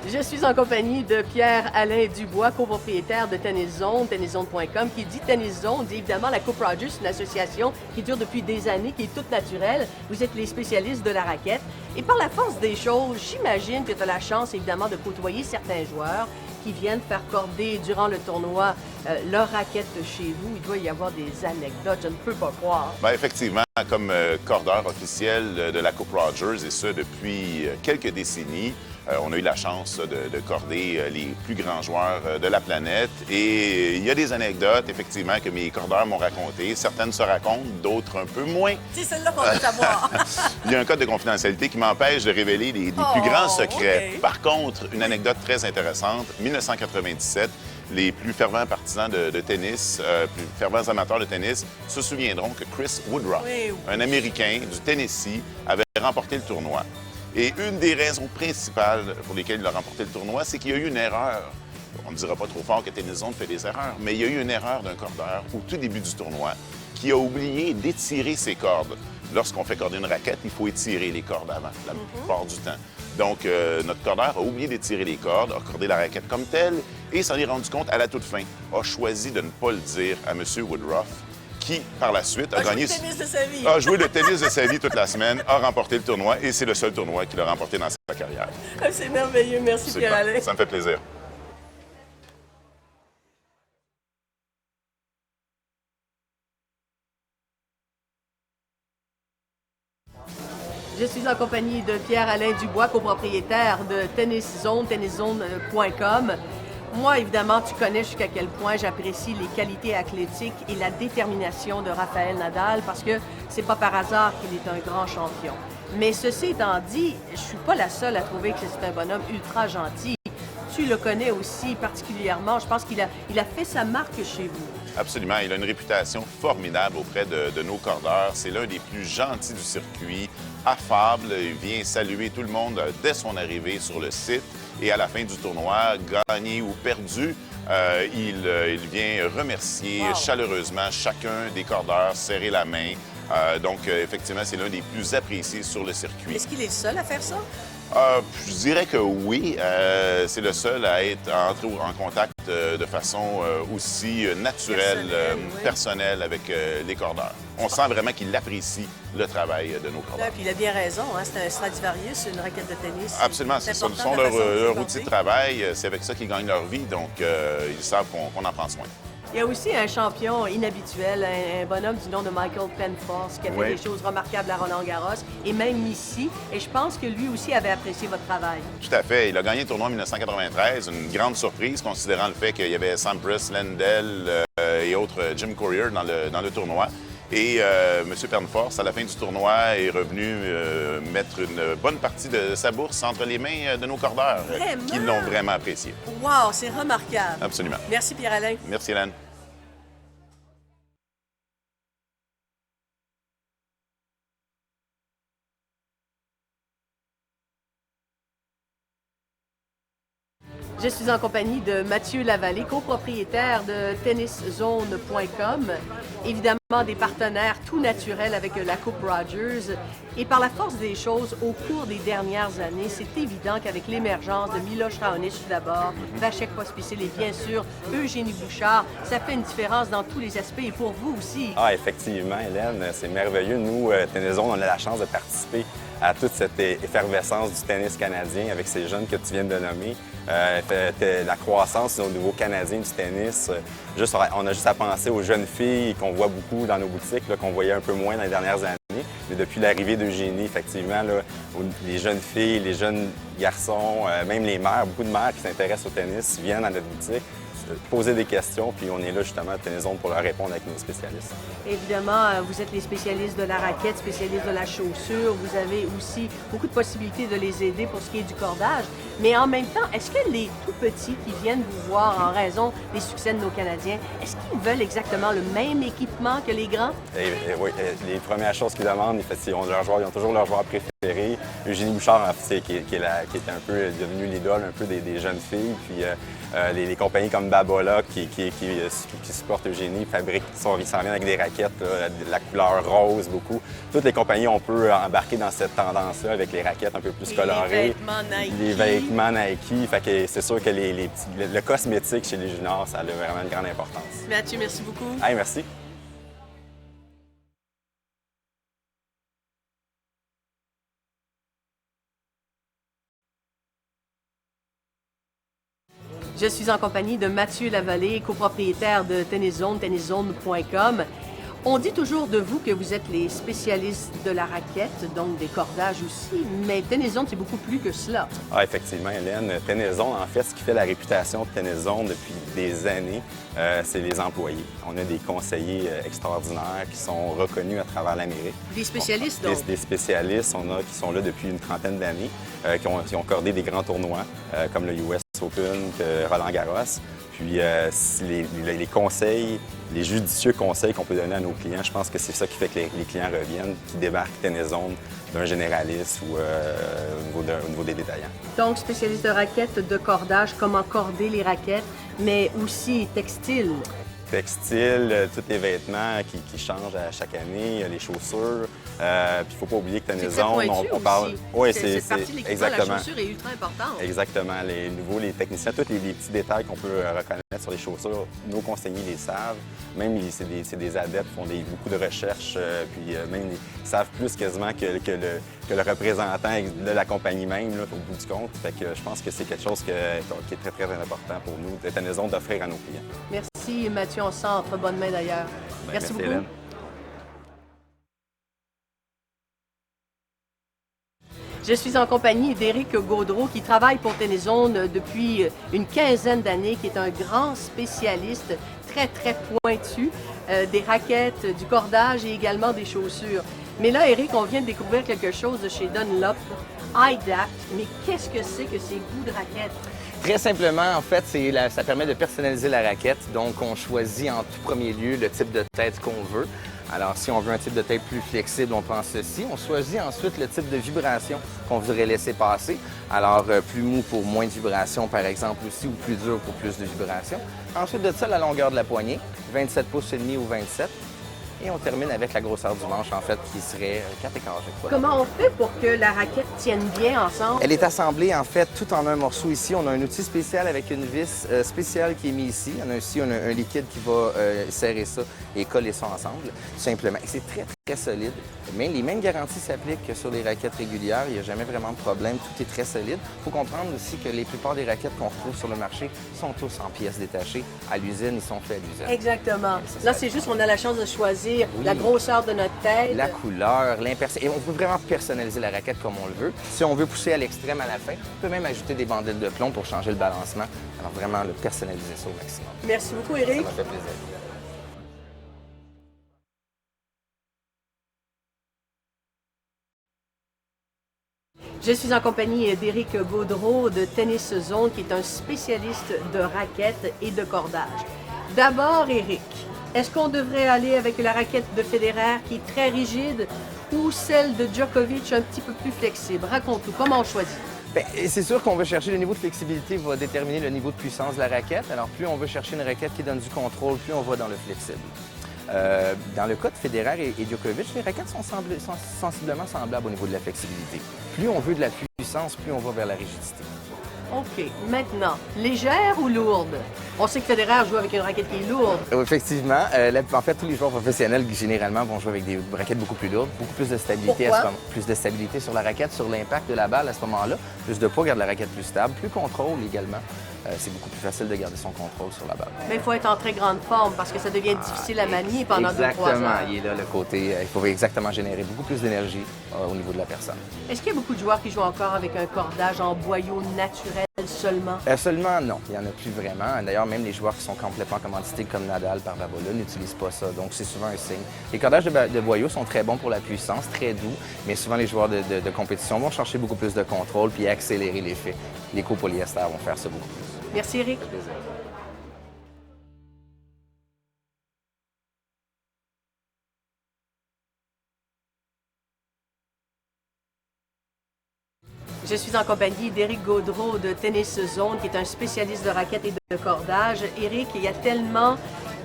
Je suis en compagnie de Pierre-Alain Dubois, copropriétaire de Tennis Zone, tenniszone.com. Qui dit Tennis Zone dit évidemment la Coupe Rogers, une association qui dure depuis des années, qui est toute naturelle. Vous êtes les spécialistes de la raquette. Et par la force des choses, j'imagine que tu as la chance évidemment de côtoyer certains joueurs qui viennent faire corder durant le tournoi leur raquette chez vous. Il doit y avoir des anecdotes, je ne peux pas croire. Bien, effectivement, comme cordeur officiel de la Coupe Rogers, et ça depuis quelques décennies, on a eu la chance de corder les plus grands joueurs de la planète. Et il y a des anecdotes, effectivement, que mes cordeurs m'ont racontées. Certaines se racontent, d'autres un peu moins. C'est celle-là qu'on veut savoir. Il y a un code de confidentialité qui m'empêche de révéler les plus grands secrets. Okay. Par contre, une anecdote très intéressante, 1997, les plus fervents partisans de tennis, plus fervents amateurs de tennis, se souviendront que Chris Woodruff, un Américain du Tennessee, avait remporté le tournoi. Et une des raisons principales pour lesquelles il a remporté le tournoi, c'est qu'il y a eu une erreur. On ne dira pas trop fort que Tennis Zone fait des erreurs, mais il y a eu une erreur d'un cordeur au tout début du tournoi qui a oublié d'étirer ses cordes. Lorsqu'on fait corder une raquette, il faut étirer les cordes avant, la plupart du temps. Donc, notre cordeur a oublié d'étirer les cordes, a cordé la raquette comme telle et s'en est rendu compte à la toute fin. A choisi de ne pas le dire à M. Woodruff, qui, par la suite, a gagné... A joué le tennis de sa vie toute la semaine, a remporté le tournoi et c'est le seul tournoi qu'il a remporté dans sa carrière. C'est merveilleux. Merci, Pierre-Alain. Ça me fait plaisir. Je suis en compagnie de Pierre-Alain Dubois, copropriétaire de Tennis Zone, tenniszone.com. Moi, évidemment, tu connais jusqu'à quel point j'apprécie les qualités athlétiques et la détermination de Rafael Nadal parce que c'est pas par hasard qu'il est un grand champion. Mais ceci étant dit, je suis pas la seule à trouver que c'est un bonhomme ultra gentil. Tu le connais aussi particulièrement. Je pense qu'il a fait sa marque chez vous. Absolument. Il a une réputation formidable auprès de nos cordeurs. C'est l'un des plus gentils du circuit, affable. Il vient saluer tout le monde dès son arrivée sur le site. Et à la fin du tournoi, gagné ou perdu, il vient remercier chaleureusement chacun des cordeurs, serrer la main. Donc, effectivement, c'est l'un des plus appréciés sur le circuit. Est-ce qu'il est le seul à faire ça? Je dirais que oui. C'est le seul à être entré en contact de façon aussi naturelle, personnelle avec les cordeurs. On sent vraiment qu'il apprécie le travail de nos cordeurs. Puis il a bien raison, hein? C'est un Stradivarius, une raquette de tennis. Absolument, ce sont leur outil de travail. C'est avec ça qu'ils gagnent leur vie, donc ils savent qu'on en prend soin. Il y a aussi un champion inhabituel, un bonhomme du nom de Michael Penforce, qui a fait des choses remarquables à Roland-Garros et même ici. Et je pense que lui aussi avait apprécié votre travail. Tout à fait. Il a gagné le tournoi en 1993. Une grande surprise, considérant le fait qu'il y avait Sampras, Lendl et autres, Jim Courier dans le tournoi. Et M. Penforce, à la fin du tournoi, est revenu mettre une bonne partie de sa bourse entre les mains de nos cordeurs, qui l'ont vraiment apprécié. Wow, c'est remarquable. Absolument. Merci, Pierre-Alain. Merci, Hélène. Je suis en compagnie de Mathieu Lavallée, copropriétaire de tenniszone.com. Évidemment, des partenaires tout naturels avec la Coupe Rogers. Et par la force des choses, au cours des dernières années, c'est évident qu'avec l'émergence de Miloš Raonic tout d'abord, Vasek Pospisil et bien sûr Eugénie Bouchard, ça fait une différence dans tous les aspects et pour vous aussi. Ah, effectivement, Hélène, c'est merveilleux. Nous, Tennis Zone, on a la chance de participer à toute cette effervescence du tennis canadien avec ces jeunes que tu viens de nommer. La croissance au niveau canadien du tennis, on a juste à penser aux jeunes filles qu'on voit beaucoup dans nos boutiques, qu'on voyait un peu moins dans les dernières années. Mais depuis l'arrivée d'Eugénie, effectivement, là, les jeunes filles, les jeunes garçons, même les mères, beaucoup de mères qui s'intéressent au tennis viennent à notre boutique poser des questions, puis on est là justement à Tennis Zone pour leur répondre avec nos spécialistes. Évidemment, vous êtes les spécialistes de la raquette, spécialistes de la chaussure. Vous avez aussi beaucoup de possibilités de les aider pour ce qui est du cordage. Mais en même temps, est-ce que les tout-petits qui viennent vous voir en raison des succès de nos Canadiens, est-ce qu'ils veulent exactement le même équipement que les grands? Oui, les premières choses qu'ils demandent, ils ont toujours leur joueur préféré. préférés. Eugénie Bouchard, en fait, qui est un peu devenue l'idole un peu des jeunes filles. Puis les compagnies comme Babola qui supportent Eugénie ils s'en viennent avec des raquettes, là, de la couleur rose beaucoup. Toutes les compagnies, on peut embarquer dans cette tendance-là avec les raquettes un peu plus colorées. Les vêtements Nike. Fait que c'est sûr que le cosmétique chez les juniors, ça a vraiment une grande importance. Mathieu, merci beaucoup. Hey, merci. Je suis en compagnie de Mathieu Lavallée, copropriétaire de Tenniszone, tenniszone.com. On dit toujours de vous que vous êtes les spécialistes de la raquette, donc des cordages aussi, mais Tenniszone, c'est beaucoup plus que cela. Ah, effectivement, Hélène. Tenniszone, en fait, ce qui fait la réputation de Tenniszone depuis des années, c'est les employés. On a des conseillers extraordinaires qui sont reconnus à travers l'Amérique. Des spécialistes, donc? Des spécialistes, on a qui sont là depuis une trentaine d'années, qui ont cordé des grands tournois, comme le US Open, Roland Garros. Puis les conseils, les judicieux conseils qu'on peut donner à nos clients, je pense que c'est ça qui fait que les clients reviennent, qui débarquent Tenniszone d'un généraliste ou au niveau des détaillants. Donc, spécialiste de raquettes, de cordage, comment corder les raquettes, mais aussi textile. Textile, tous les vêtements qui changent à chaque année, les chaussures. Puis il ne faut pas oublier que Tenniszone, on parle. Oui, c'est exactement. La chaussure est ultra importante. Exactement. Les techniciens, tous les petits détails qu'on peut reconnaître sur les chaussures, nos conseillers les savent. Même, c'est des adeptes, font beaucoup de recherches, puis même ils savent plus quasiment que le représentant de la compagnie même, là, au bout du compte. Fait que je pense que c'est quelque chose qui est très, très important pour nous, de Tenniszone, d'offrir à nos clients. Merci, Mathieu. On se sent entre bonnes mains, d'ailleurs. Merci beaucoup. Hélène. Je suis en compagnie d'Éric Gaudreau qui travaille pour Tenniszone depuis une quinzaine d'années, qui est un grand spécialiste très, très pointu des raquettes, du cordage et également des chaussures. Mais là, Éric, on vient de découvrir quelque chose de chez Dunlop, iDapt. Mais qu'est-ce que c'est que ces bouts de raquettes? Très simplement, en fait, ça permet de personnaliser la raquette. Donc, on choisit en tout premier lieu le type de tête qu'on veut. Alors, si on veut un type de tête plus flexible, on prend ceci. On choisit ensuite le type de vibration qu'on voudrait laisser passer. Alors, plus mou pour moins de vibration, par exemple, aussi, ou plus dur pour plus de vibration. Ensuite de ça, la longueur de la poignée, 27 pouces et demi ou 27. Et on termine avec la grosseur du manche, en fait, qui serait 4 écarts, je crois. Comment on fait pour que la raquette tienne bien ensemble? Elle est assemblée, en fait, tout en un morceau ici. On a un outil spécial avec une vis spéciale qui est mise ici. On a aussi un liquide qui va serrer ça et coller ça ensemble, tout simplement. Et c'est très, très solide. Mais les mêmes garanties s'appliquent que sur les raquettes régulières. Il n'y a jamais vraiment de problème. Tout est très solide. Il faut comprendre aussi que les plupart des raquettes qu'on retrouve sur le marché sont tous en pièces détachées. À l'usine, ils sont faits à l'usine. Exactement. Là, c'est juste qu'on a la chance de choisir la grosseur de notre tête. La couleur, et on peut vraiment personnaliser la raquette comme on le veut. Si on veut pousser à l'extrême à la fin, on peut même ajouter des bandelettes de plomb pour changer le balancement. Alors vraiment, le personnaliser ça au maximum. Merci beaucoup, Éric. Ça m'a fait plaisir. Je suis en compagnie d'Éric Gaudreau de Tenniszone, qui est un spécialiste de raquettes et de cordage. D'abord, Éric, est-ce qu'on devrait aller avec la raquette de Federer qui est très rigide ou celle de Djokovic un petit peu plus flexible? Raconte-nous, comment on choisit? Bien, c'est sûr qu'on veut chercher le niveau de flexibilité va déterminer le niveau de puissance de la raquette. Alors, plus on veut chercher une raquette qui donne du contrôle, plus on va dans le flexible. Dans le cas de Federer et Djokovic, les raquettes sont sensiblement semblables au niveau de la flexibilité. Plus on veut de la puissance, plus on va vers la rigidité. OK. Maintenant, légère ou lourde? On sait que Federer joue avec une raquette qui est lourde. Effectivement. En fait, tous les joueurs professionnels, généralement, vont jouer avec des raquettes beaucoup plus lourdes, beaucoup plus de stabilité. Pourquoi? À ce moment. Plus de stabilité sur la raquette, sur l'impact de la balle à ce moment-là. Plus de poids, garde la raquette plus stable. Plus contrôle également. C'est beaucoup plus facile de garder son contrôle sur la balle. Mais il faut être en très grande forme parce que ça devient difficile à manier pendant 2-3 heures. Exactement. Il est là le côté. Il faut exactement générer beaucoup plus d'énergie au niveau de la personne. Est-ce qu'il y a beaucoup de joueurs qui jouent encore avec un cordage en boyau naturel seulement? Seulement, non. Il n'y en a plus vraiment. D'ailleurs, même les joueurs qui sont complètement commandités comme Nadal par Babola n'utilisent pas ça. Donc, c'est souvent un signe. Les cordages de boyau sont très bons pour la puissance, très doux, mais souvent les joueurs de compétition vont chercher beaucoup plus de contrôle puis accélérer l'effet. Les copolyester vont faire ça beaucoup plus. Merci, Éric. Je suis en compagnie d'Éric Gaudreault de Tennis Zone, qui est un spécialiste de raquettes et de cordage. Éric, il y a tellement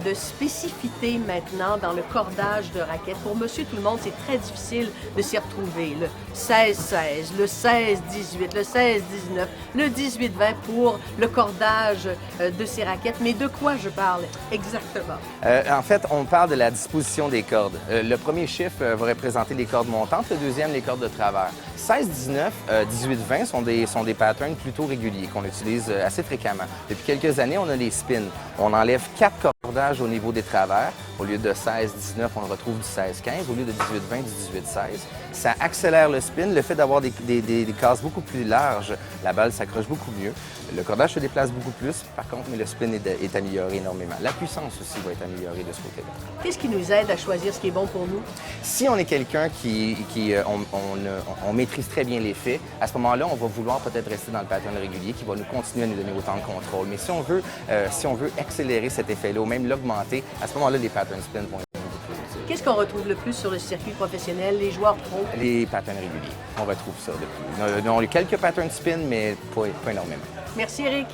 de spécificité maintenant dans le cordage de raquettes. Pour monsieur tout le monde, c'est très difficile de s'y retrouver. Le 16-16, le 16-18, le 16-19, le 18-20 pour le cordage de ces raquettes. Mais de quoi je parle exactement? En fait, on parle de la disposition des cordes. Le premier chiffre va représenter les cordes montantes, le deuxième, les cordes de travers. 16-19, 18-20 sont des patterns plutôt réguliers qu'on utilise assez fréquemment. Depuis quelques années, on a les spins. On enlève 4 cordages au niveau des travers. Au lieu de 16-19, on retrouve du 16-15. Au lieu de 18-20, du 18-16. Ça accélère le spin. Le fait d'avoir des cases beaucoup plus larges, la balle s'accroche beaucoup mieux. Le cordage se déplace beaucoup plus, par contre, mais le spin est amélioré énormément. La puissance aussi va être améliorée de ce côté-là. Qu'est-ce qui nous aide à choisir ce qui est bon pour nous? Si on est quelqu'un on maîtrise très bien les faits, à ce moment-là, on va vouloir peut-être rester dans le pattern régulier qui va nous continuer à nous donner autant de contrôle. Mais si on veut accélérer cet effet-là ou même l'augmenter, à ce moment-là, les pattern spins vont être beaucoup plus utiles. Qu'est-ce qu'on retrouve le plus sur le circuit professionnel, les joueurs pro? Les patterns réguliers. On retrouve ça depuis. On a quelques pattern spins, mais pas énormément. Merci, Éric.